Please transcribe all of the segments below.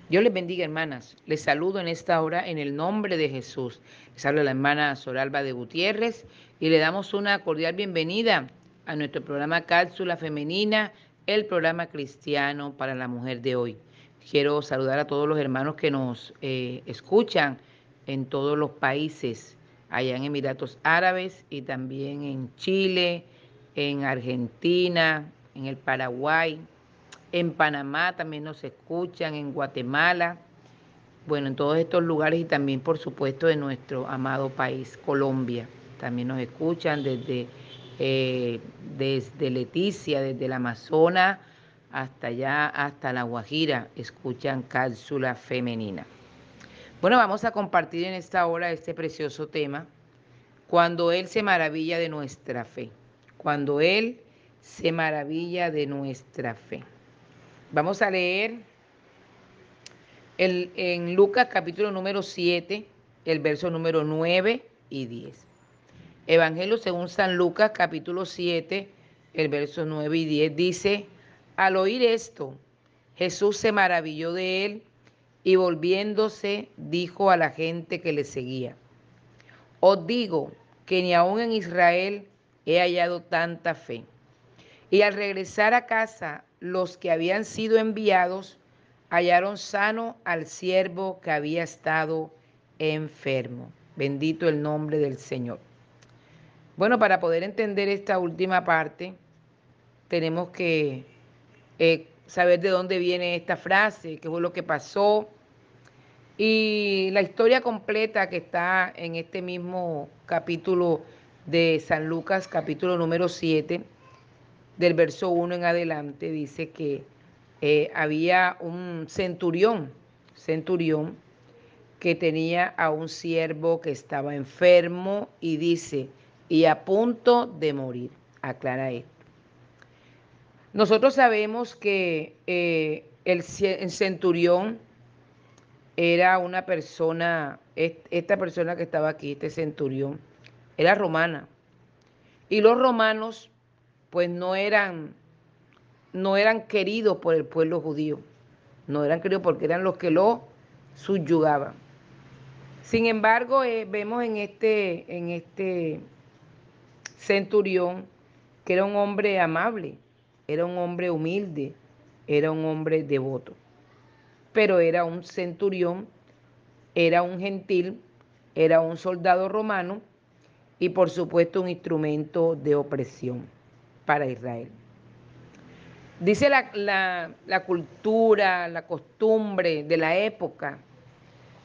Dios les bendiga, hermanas. Les saludo en esta hora en el nombre de Jesús. Les habla la hermana Soralba de Gutiérrez y le damos una cordial bienvenida a nuestro programa Cápsula Femenina, el programa cristiano para la mujer de hoy. Quiero saludar a todos los hermanos que nos escuchan en todos los países, allá en Emiratos Árabes y también en Chile, en Argentina, en el Paraguay. En Panamá también nos escuchan, en Guatemala, bueno, en todos estos lugares y también, por supuesto, en nuestro amado país, Colombia. También nos escuchan eh, desde Leticia, desde el Amazonas hasta allá, hasta La Guajira, escuchan cápsula femenina. Bueno, vamos a compartir en esta hora este precioso tema, cuando Él se maravilla de nuestra fe. Cuando Él se maravilla de nuestra fe. Vamos a leer en Lucas capítulo número 7, el verso número 9 y 10. Evangelio según San Lucas capítulo 7, el verso 9 y 10 dice, al oír esto, Jesús se maravilló de él y volviéndose dijo a la gente que le seguía, os digo que ni aún en Israel he hallado tanta fe. Y al regresar a casa, los que habían sido enviados hallaron sano al siervo que había estado enfermo. Bendito el nombre del Señor. Bueno, para poder entender esta última parte, tenemos que saber de dónde viene esta frase, qué fue lo que pasó y la historia completa que está en este mismo capítulo de San Lucas, capítulo número 7, del verso 1 en adelante, dice que había un centurión que tenía a un siervo que estaba enfermo y dice, y a punto de morir. Aclara esto. Nosotros sabemos que el centurión era una persona, esta persona que estaba aquí, este centurión, era romana. Y los romanos, pues no eran queridos por el pueblo judío, no eran queridos porque eran los que lo subyugaban. Sin embargo, vemos en este centurión que era un hombre amable, era un hombre humilde, era un hombre devoto, pero era un centurión, era un gentil, era un soldado romano y por supuesto un instrumento de opresión para Israel. Dice la cultura, la costumbre de la época,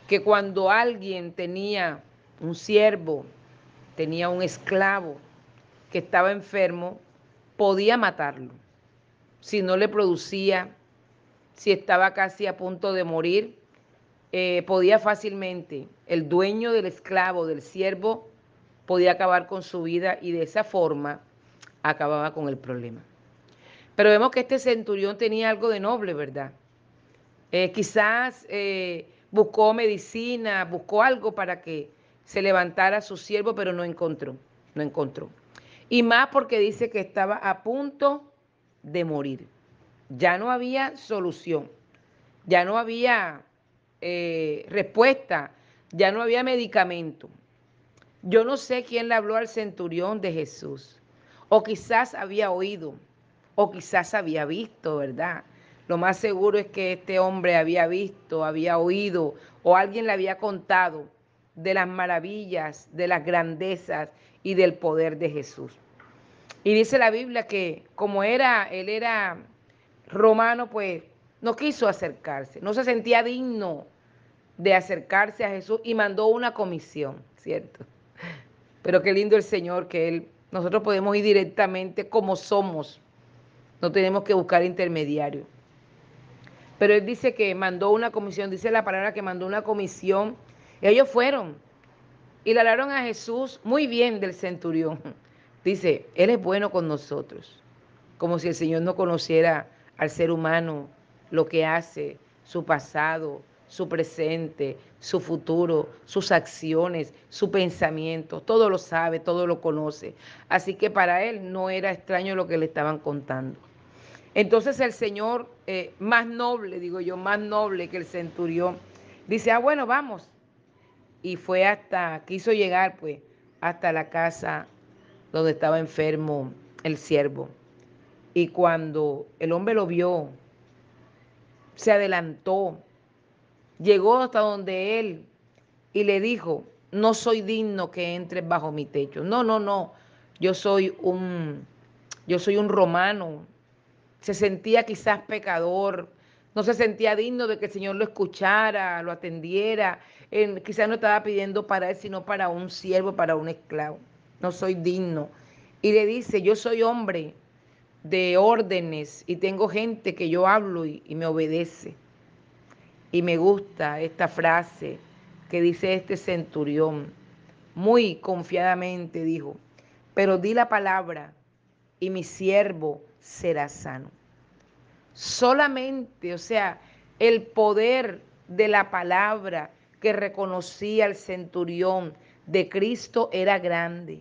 que cuando alguien tenía un siervo, tenía un esclavo que estaba enfermo, podía matarlo. Si no le producía, si estaba casi a punto de morir, podía fácilmente, el dueño del esclavo, del siervo, podía acabar con su vida y de esa forma acababa con el problema. Pero vemos que este centurión tenía algo de noble, ¿verdad? Quizás buscó medicina, buscó algo para que se levantara su siervo, pero no encontró, no encontró. Y más porque dice que estaba a punto de morir. Ya no había solución, ya no había respuesta, ya no había medicamento. Yo no sé quién le habló al centurión de Jesús, o quizás había oído, o quizás había visto, ¿verdad? Lo más seguro es que este hombre había visto, había oído, o alguien le había contado de las maravillas, de las grandezas y del poder de Jesús. Y dice la Biblia que como él era romano, pues no quiso acercarse, no se sentía digno de acercarse a Jesús y mandó una comisión, ¿cierto? Pero qué lindo el Señor que nosotros podemos ir directamente como somos, no tenemos que buscar intermediarios. Pero Él dice que mandó una comisión, dice la palabra que mandó una comisión, y ellos fueron y le hablaron a Jesús muy bien del centurión. Dice, Él es bueno con nosotros, como si el Señor no conociera al ser humano, lo que hace, su pasado, su presente, su futuro, sus acciones, su pensamiento, todo lo sabe, todo lo conoce. Así que para él no era extraño lo que le estaban contando. Entonces el Señor, más noble, digo yo, más noble que el centurión, dice, bueno, vamos. Y fue quiso llegar pues hasta la casa donde estaba enfermo el siervo. Y cuando el hombre lo vio, se adelantó, llegó hasta donde él y le dijo, no soy digno que entres bajo mi techo. No, no, no, yo soy un, yo soy un romano. Se sentía quizás pecador, no se sentía digno de que el Señor lo escuchara, lo atendiera. Quizás no estaba pidiendo para él, sino para un siervo, para un esclavo. No soy digno. Y le dice, yo soy hombre de órdenes y tengo gente que yo hablo y me obedece. Y me gusta esta frase que dice este centurión. Muy confiadamente dijo, pero di la palabra y mi siervo será sano. Solamente, o sea, el poder de la palabra que reconocía el centurión de Cristo era grande.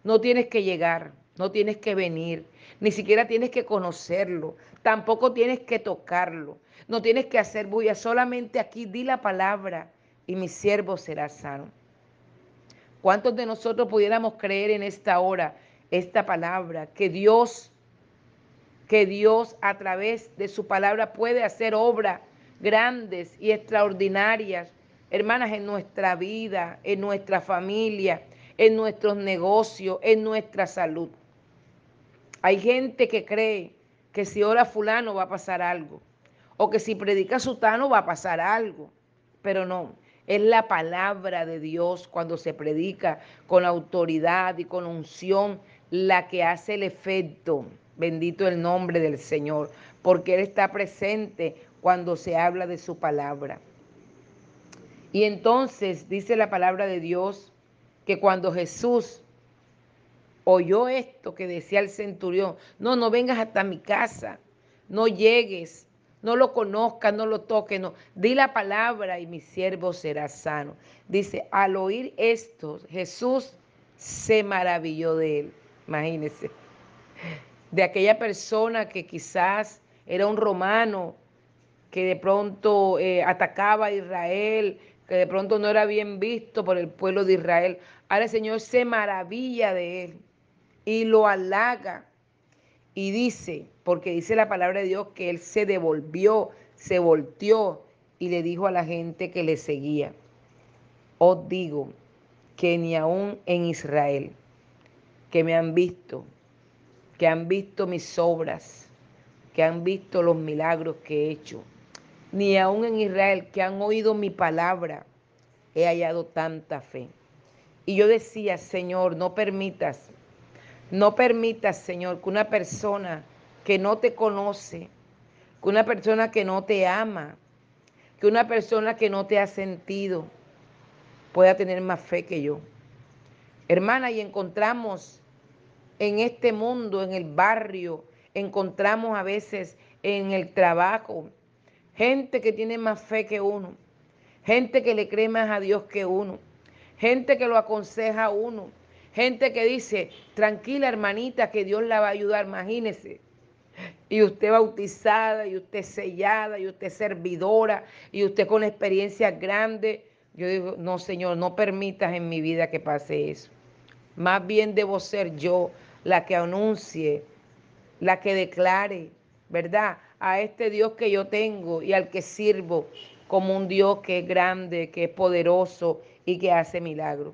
No tienes que llegar, no tienes que venir, ni siquiera tienes que conocerlo, tampoco tienes que tocarlo, no tienes que hacer bulla, solamente aquí di la palabra y mi siervo será sano. ¿Cuántos de nosotros pudiéramos creer en esta hora esta palabra, que Dios a través de su palabra puede hacer obras grandes y extraordinarias, hermanas, en nuestra vida, en nuestra familia, en nuestros negocios, en nuestra salud? Hay gente que cree que si ora fulano va a pasar algo, o que si predica sutano va a pasar algo, pero no, es la palabra de Dios cuando se predica con autoridad y con unción la que hace el efecto. Bendito el nombre del Señor, porque Él está presente cuando se habla de su palabra. Y entonces dice la palabra de Dios que cuando Jesús oyó esto que decía el centurión, no, no vengas hasta mi casa, no llegues, no lo conozcas, no lo toques, no, di la palabra y mi siervo será sano. Dice, al oír esto, Jesús se maravilló de él, imagínense, de aquella persona que quizás era un romano, que de pronto atacaba a Israel, que de pronto no era bien visto por el pueblo de Israel. Ahora el Señor se maravilla de él y lo halaga y dice, porque dice la palabra de Dios que él se devolvió, se volteó y le dijo a la gente que le seguía, os digo que ni aún en Israel, que me han visto, que han visto mis obras, que han visto los milagros que he hecho, ni aún en Israel, que han oído mi palabra, he hallado tanta fe. Y yo decía, Señor, no permitas, Señor, que una persona que no te conoce, que una persona que no te ama, que una persona que no te ha sentido, pueda tener más fe que yo. Hermana, y encontramos en este mundo, en el barrio, encontramos a veces en el trabajo, gente que tiene más fe que uno, gente que le cree más a Dios que uno, gente que lo aconseja a uno, gente que dice, tranquila hermanita, que Dios la va a ayudar, imagínese. Y usted bautizada, y usted sellada, y usted servidora, y usted con experiencia grande. Yo digo, no, Señor, no permitas en mi vida que pase eso. Más bien debo ser yo la que anuncie, la que declare, ¿verdad? A este Dios que yo tengo y al que sirvo como un Dios que es grande, que es poderoso y que hace milagros.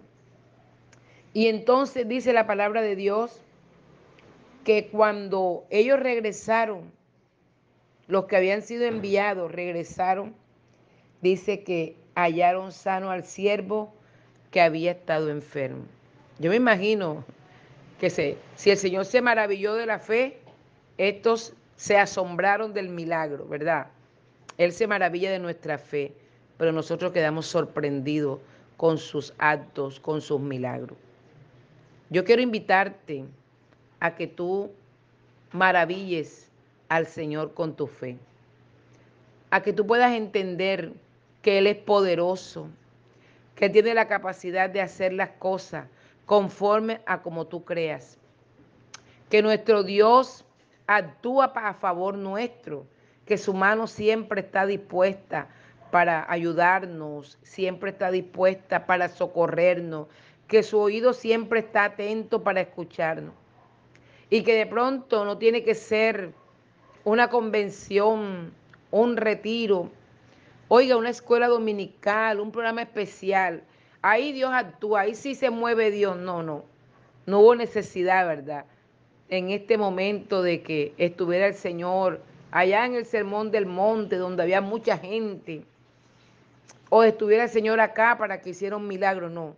Y entonces dice la palabra de Dios que cuando ellos regresaron, los que habían sido enviados regresaron, dice que hallaron sano al siervo que había estado enfermo. Yo me imagino que si el Señor se maravilló de la fe, estos se asombraron del milagro, ¿verdad? Él se maravilla de nuestra fe, pero nosotros quedamos sorprendidos con sus actos, con sus milagros. Yo quiero invitarte a que tú maravilles al Señor con tu fe, a que tú puedas entender que Él es poderoso, que tiene la capacidad de hacer las cosas conforme a como tú creas, que nuestro Dios actúa a favor nuestro, que su mano siempre está dispuesta para ayudarnos, siempre está dispuesta para socorrernos, que su oído siempre está atento para escucharnos. Y que de pronto no tiene que ser una convención, un retiro, oiga, una escuela dominical, un programa especial. Ahí Dios actúa, ahí sí se mueve Dios. No, no, no hubo necesidad, ¿verdad? En este momento de que estuviera el Señor allá en el Sermón del Monte, donde había mucha gente, o estuviera el Señor acá para que hiciera un milagro. No,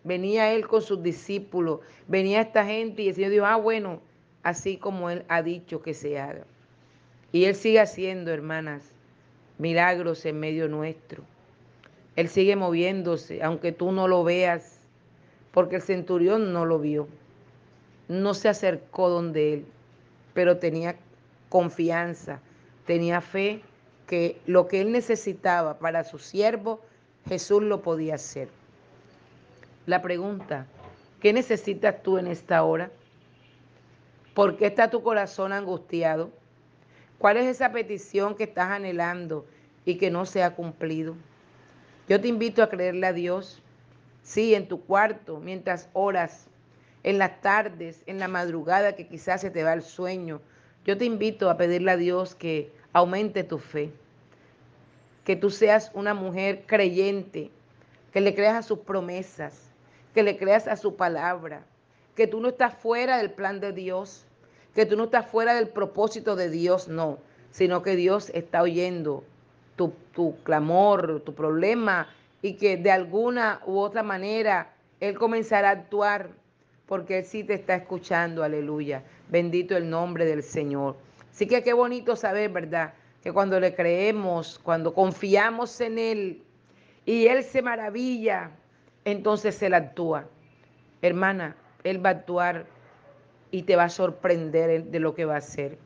venía Él con sus discípulos, venía esta gente y el Señor dijo, bueno, así como Él ha dicho que se haga. Y Él sigue haciendo, hermanas, milagros en medio nuestro. Él sigue moviéndose, aunque tú no lo veas, porque el centurión no lo vio. No se acercó donde Él, pero tenía confianza, tenía fe que lo que Él necesitaba para su siervo, Jesús lo podía hacer. La pregunta, ¿qué necesitas tú en esta hora? ¿Por qué está tu corazón angustiado? ¿Cuál es esa petición que estás anhelando y que no se ha cumplido? Yo te invito a creerle a Dios, sí, en tu cuarto, mientras oras, en las tardes, en la madrugada que quizás se te va el sueño. Yo te invito a pedirle a Dios que aumente tu fe, que tú seas una mujer creyente, que le creas a sus promesas, que le creas a su palabra, que tú no estás fuera del plan de Dios, que tú no estás fuera del propósito de Dios, no, sino que Dios está oyendo tu clamor, tu problema, y que de alguna u otra manera Él comenzará a actuar, porque Él sí te está escuchando, aleluya. Bendito el nombre del Señor. Así que qué bonito saber, ¿verdad? Que cuando le creemos, cuando confiamos en Él y Él se maravilla, entonces Él actúa. Hermana, Él va a actuar y te va a sorprender de lo que va a hacer.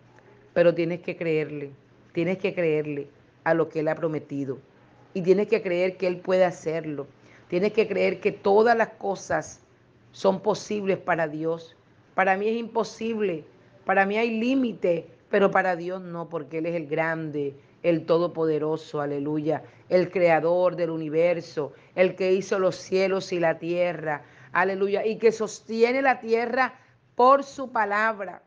Pero tienes que creerle a lo que Él ha prometido. Y tienes que creer que Él puede hacerlo. Tienes que creer que todas las cosas son posibles para Dios. Para mí es imposible, para mí hay límite, pero para Dios no, porque Él es el grande, el todopoderoso, aleluya, el creador del universo, el que hizo los cielos y la tierra, aleluya, y que sostiene la tierra por su palabra.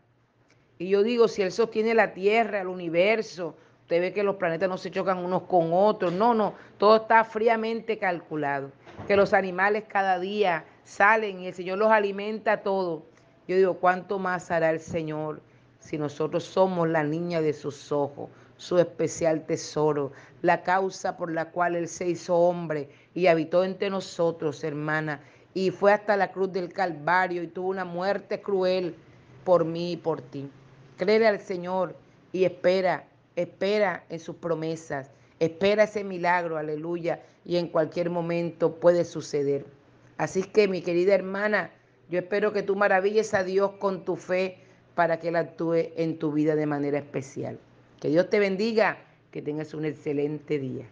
Y yo digo, si Él sostiene la tierra, el universo, usted ve que los planetas no se chocan unos con otros. No, no, todo está fríamente calculado. Que los animales cada día salen y el Señor los alimenta a todos. Yo digo, ¿cuánto más hará el Señor si nosotros somos la niña de sus ojos, su especial tesoro, la causa por la cual Él se hizo hombre y habitó entre nosotros, hermana, y fue hasta la cruz del Calvario y tuvo una muerte cruel por mí y por ti? Créele al Señor y espera en sus promesas, espera ese milagro, aleluya, y en cualquier momento puede suceder. Así que, mi querida hermana, yo espero que tú maravilles a Dios con tu fe para que Él actúe en tu vida de manera especial. Que Dios te bendiga, que tengas un excelente día.